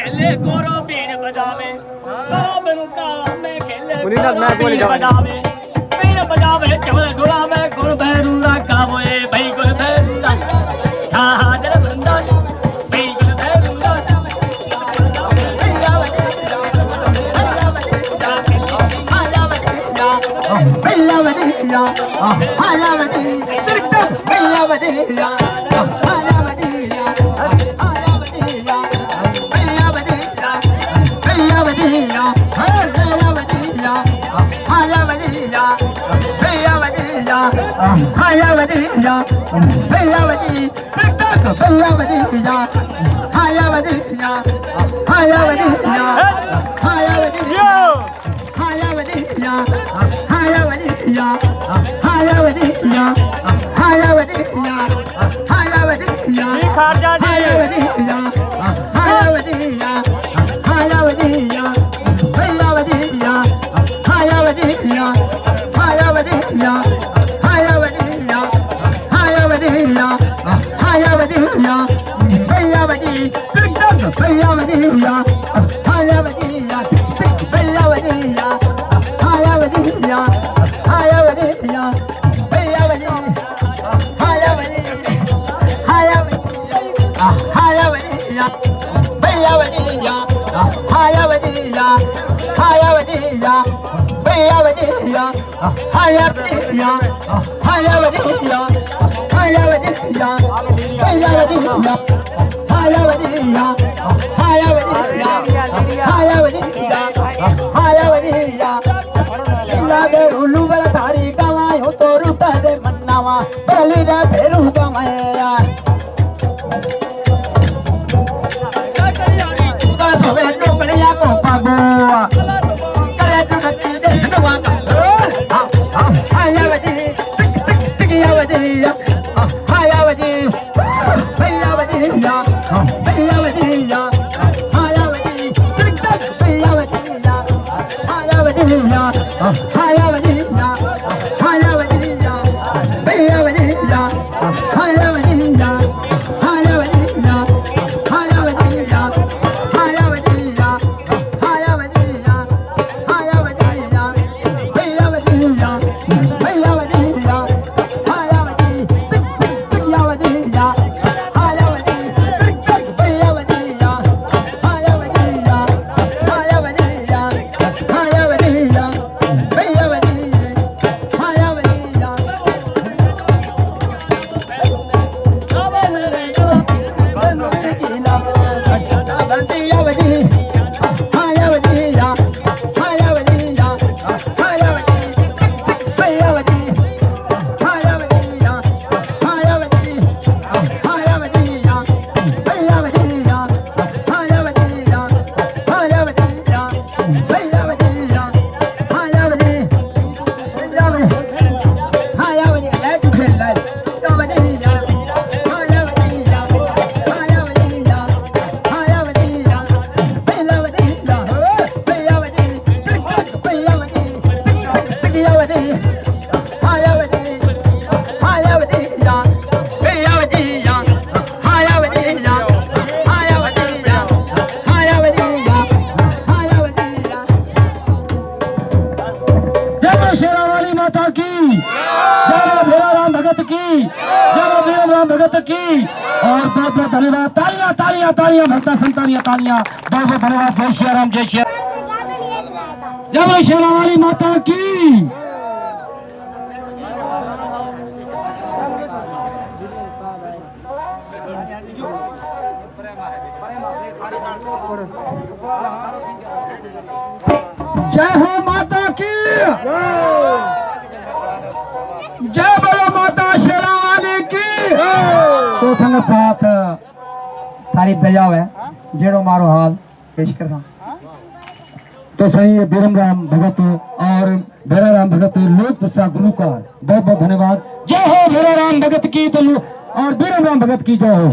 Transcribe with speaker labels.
Speaker 1: खेले गोरो बीन बजावे बाबन का में खेले
Speaker 2: मुनीनाथ मैं बोली
Speaker 1: बजावे बीन बजावे चवल गुलावे गुल भैरूरा गावे भाई गुल भैरूरा हां हां जल बंदा भाई गुल भैरूरा
Speaker 3: Bella तालियां बहुत बहुत धन्यवाद। जय श्री राम, जय श्री जय शेरावाली माता की। जय हो माता की, जय बोलो माता शेरावाली की। तो संग साथ सारी बजाव है जेड़ो मारो हाल पेश कर। तो सही है बीरम राम भगत और भैरा राम भगत लोक प्रसाद गुलूकार, बहुत बहुत धन्यवाद। जय हो भैरा राम भगत की तो और बीरम राम भगत की जय हो।